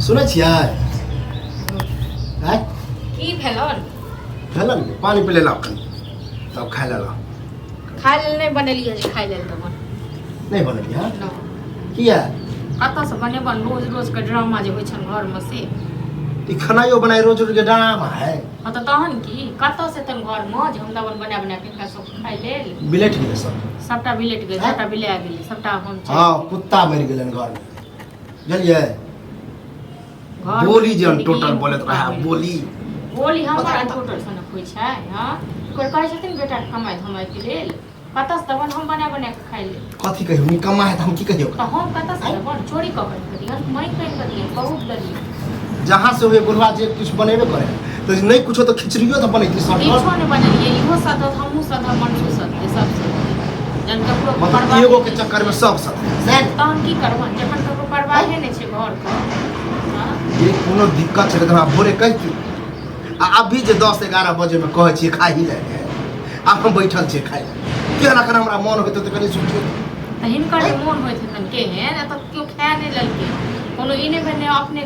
सुनै छियै हैं की भेलन भेलन पानी पी लेला कनी तब खाइ लेला खाइ लेल नहि बनेलियै जे खाइ लेल देबन नहीं बनलियै हँ न किया कतऽसँ बनेबन रोज रोज के ड्रामा जे होइ छनि घरमे से ई खानायो बनाए रोज रोज के ड्रामा है हाँ तऽ तहन की कतऽसँ तन घरमे जे हम दबन बना बना के हिनका सब खाइ लेल बिलेट गेलै सब सबटा बिलेट गेल सबटा बिला गेलै सबटा हम हाँ कुत्ता मरि गेलै घर में बुझलियै बोली जे टोटल बोलत रहा बोली बोली हमर टोटल सन होइ छै हाँ कोई कहै छथिन बेटा कमाइ धमाइ के लेल कतऽसँ दबन हम बना बना के खाइ लेल कथी कहियो निकम्मा है त हम की कहियो तऽ हम कतऽसँ दबन चोरी कऽ के दियन मैं कहि के दियन बहुत दलिए जहाँ से हुए बुढ़वा जे कुछ बनेबे करे तो नहीं कुछ तो खिचड़ियो तो बनेगी सब किछो नहि बनेलियै इहो सदत हमहूँ सदत मनसू सदत सब सदत जन ककरो मतलब एगो के चक्कर में सब तहन की करबन जखन ककरो परवाहे नहि छै घर के ये कोनो दिक्कत छै त हमरा भोरे कहिती आ अभी जे 10-11 बजे में कहै छियै खा ही ले आ हम बैठल छियै खाइ केना केना हमरा मन होइत त कनी सोचियो तऽ हिनकर जे मोन होइत हेतन केहन एतऽ केओ खाए नहि लेलकै कोनो ई नहि भेलै अपने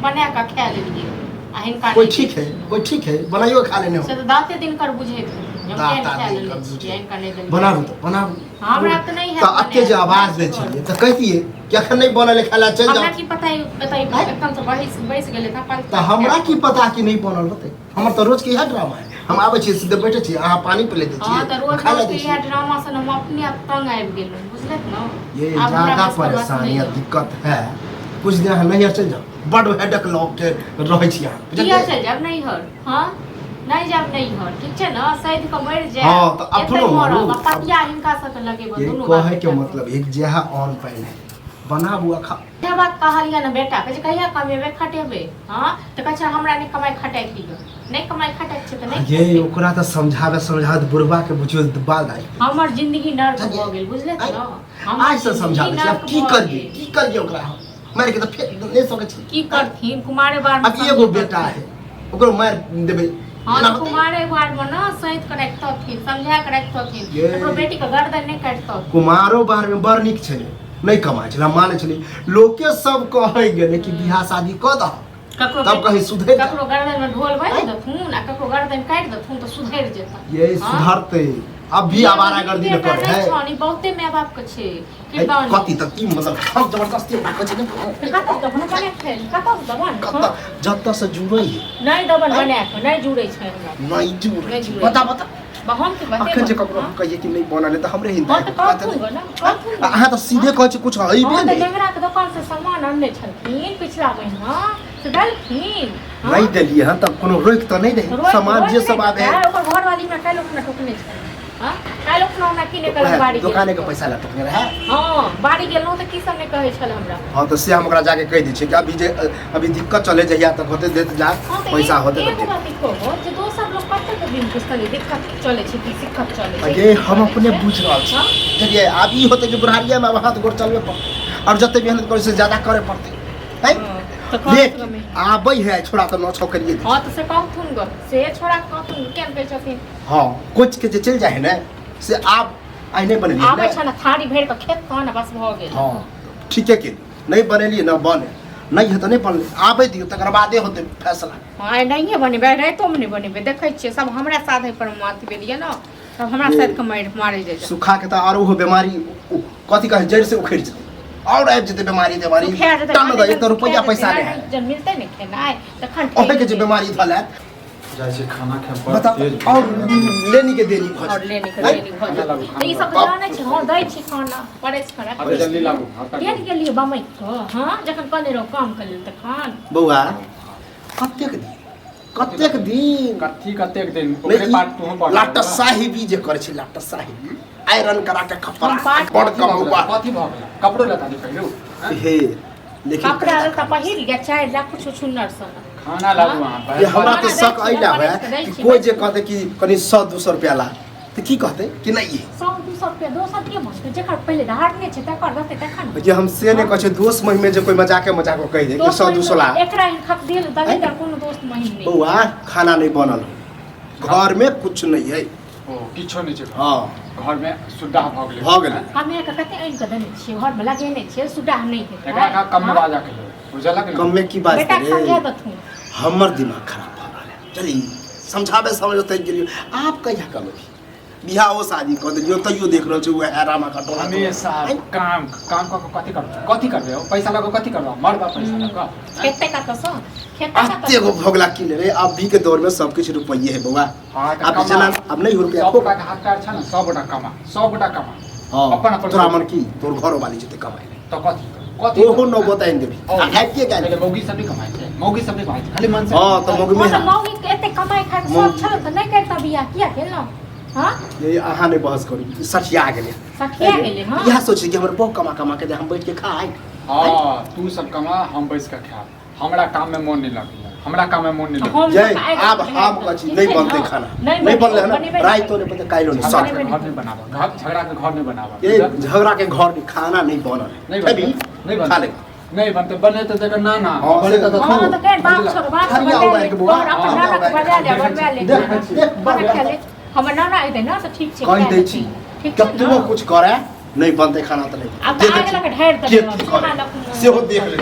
बना कऽ खाए लेलियै आ हिनका कोई ठीक है बनाइयो खा लेने हो से तऽ दाते दिनकर बुझैत बनाबू तो बनाबू हमरा तऽ नहि त अत्ते जे आवाज दै छियै त कहितियै कि अखन नहीं बनल है खाला चल जाओ हमरा की पता एकदम से बैस गेलै त हमरा की पता कि नहीं बनल होतै हमर त रोज के इहे ड्रामा है हम आबै छियै सीधे बैठे छियै अहाँ पानी पी ले दै छियै हां त रोज के इहे ड्रामा से हम अपने आप तंग आबि गेलहुं बुझलक न ये ज्यादा परेशानी या दिक्कत है कुछ दिन हम नहीं चल जाओ बड़ हेडक लॉक के रहै छी अहाँ किया चल जाब नहीं हर हां नहीं जाब नहीं हर ठीक छै न सैद के मर जाए हां त अपनो पतिया हिनका सब लगेबो दुनू कहे के मतलब एक जेहा ऑन पहले बनाबू आ खा ये बात कहलिया न बेटा कहे कहिया कमेबे खटेबे हां त कहे हमरा नहीं कमाई खटाई खियो नहीं कमाई खटाई छै त नहीं ये ओकरा त समझावे बुढ़वा के बुझियो बाल आई हमर जिंदगी नर्क भ गेल बुझले न हम आज से समझावे छी अब की करिए ओकरा मार के त फेर नहीं सकै छी की करथिन कुमारे बार में अब एगो बेटा है ओकरो मार देबे हां तो कुमारे बार में न सहित के रखतथिन समझा के रखतथिन ओकरो बेटी के गर्दन नहीं काटतो कुमारो बार में बड़ निक छले नहीं कमाई छले माने छले लोके सब कहै गेले कि बियाह शादी क द तब कहीं सुधर ककरो गर्दन में ढोल बांध दथुन आ ककरो गर्दन काट दथुन तो सुधर जेता ये सुधरते अब भी आवारागर्दी न करे है छनी बहुते माय बाप के छे किरदान कति त की मतलब हम जबरदस्ती बात छै कत त बने बने खेल कत दबन जत्ता से जुड़ै नहीं दबन बने के नहीं जुड़ै छै नहीं जुड़ै बता हम के बते अखन जे ककरो कहिए कि नहीं बनले त हमरे हिंदा कथु अहाँ त सीधे कहै छी कुछ हई बे त लेंगरा के दुकान से सामान आनले छलखिन पिछला महीना से दलखिन नहीं देलिए हन त कोनो रोक त नहीं दे सामान जे सब आबे ओकर घर वाली में कालो न टोकने छै हां कालो न हमरा किने कर बाड़ी दुकाने के पैसा ला टोकने रहे हां बाड़ी गेलौ त की सब ने कहै छल हमरा हां त से हम ओकरा जाके कह दै छी कि अभी दिक्कत चले जहिया तक होते देत जा पैसा होते त बात को जे दोसर लोग कते के दिन पुस्तले दिक्कत चले छै कि दिक्कत चले छै ये हम अपने बुझ रहल छी चलिए अब ई होते कि बुढ़ारिया में हाथ गोड़ चलबे पर और जते मेहनत करे से ज्यादा करे पड़ते है देख आबै है छोड़ा त न छोकरिए हां त से कहथुन ग से छोड़ा कहथुन केन पे छथिन हां कुछ के जे चल जाए ना से आप आई नहीं बनेली आबै छ न थारी भर के खेत कान बस भ गेल हां ठीक है कि नहीं बनेली न बने नहीं है तो नहीं बनले आबै दियो तकर बादे होते फैसला हां नहीं बनेबे रातो में नहीं बनेबे देखै छियै सब हमरा साथे पर मात बेलिए न सब हमरा साथ के मारे जाय सुखा के त आरो हो बीमारी कथि कहे जड़ से उखड़ जते और आबि जते बीमारी टांग द 1 रुपया पैसा ले जब मिलते नहीं खेनाय तखन ओहे के जे बीमारी धले जाय छै खाना खाए बता और लेनी के देनी भज और लेनी के देनी भज ई सब जाने छै हां दै छी खाना पड़े छै खाना अबे जल्दी लागू देख गेलिए बमई को हां जखन कने रो काम कर लेल तखन बौआ कतेक दिन कतेक दिन ओकरे पार्ट तू हम पढ़ लाट साहिबी जे करे छै लाट साहिबी आयरन करा के कपड़ा बड़ कम हुआ कथि भ गेल कपड़ो लता दे कहियो हे लेकिन कपड़ा लता पहिर या 4 लाख कुछ छुन्नर सन खाना लागू वहां पर ये हमरा तो शक आइला है कि कोई जे कहते कि कनी 100-200 रुपया ला तो की कहते कि नहीं 100-200 रुपया दोसर के मस्त जेकर पहले धार ने छै तकर रहते तखन ये हम से ने कहै छै दोस्त महीने जे कोई मजाक कह दे कि 100-200 ला एकरा इन खप दिल दबे कर कोनो दोस्त महीने नहीं बौआ खाना नहीं बनल घर में कुछ नहीं है ओ किछो नहीं छै हां घर में सुद्धा भ गेलै हमे कते आइन के देने छियै घर में लगेने छियै सुधा नहीं है एकरा का कम बाजा के बुझल लगे कम में की बात बेटा के समझा करे दथु हमर दिमाग खराब भ रहल है चली समझावे समझते गेलियो आप कहिया कम भी बियाह हो शादी कर दियो तइयो देख रहल छै वो हैरामा का टोला हमेशा काम काम क कथी करबे हो पैसा लगा कथी करबा मरबा पैसा लगा खेते का तो सो खेता का आते गो भोगला की ले रे अभी के दौर में सब कुछ रुपये है बउआ हाँ, तो अब कमा। चला अब नहीं हो रुपया सब का हाथ पैर छ न सब गोटा कमा हां अपन अपन तोरा मन की तोर घरो वाली जते कमाई तो कथी ओहो न बताइन देबी आ हैत के गाली मौगी सब नहीं कमाई छै मौगी सब नहीं कमाई छै खाली मन से हां तो मौगी में तो मौगी के एते कमाई खा के सब छल त नहीं करता बियाह किया केलो हां ये अहाँ ने बहस करू सठिया गेले सखिया गेले हां यह सोचे कि हमर बहु कमा कमा के दे हम बैठ के खाए हां तू सब कमा हम बैस के खा हमरा काम में मन नहीं लगै हमरा काम में मन नहीं लगै जय अब हम कछि नहीं बनते खाना नहीं बनले है ना रात तो ने पता काइलो नहीं घर सट नहीं बनावा घर झगड़ा के घर नहीं बनावा ये झगड़ा के घर में खाना नहीं बनल नहीं है अभी नहीं खा ले नहीं बनते बने तो देखो ना ना हाँ, बने तो हां तो के बाप छोड़ बाप खरिया हुआ है कि बुआ अपन नाना के बजा ले बनवा ले देख बना खेले हमर नाना आइते ना तो ठीक छै कहि दै छी कतबो कुछ करे नहीं बनते खाना तो नहीं अब आगे लगे ढेर के करे से हो देख ले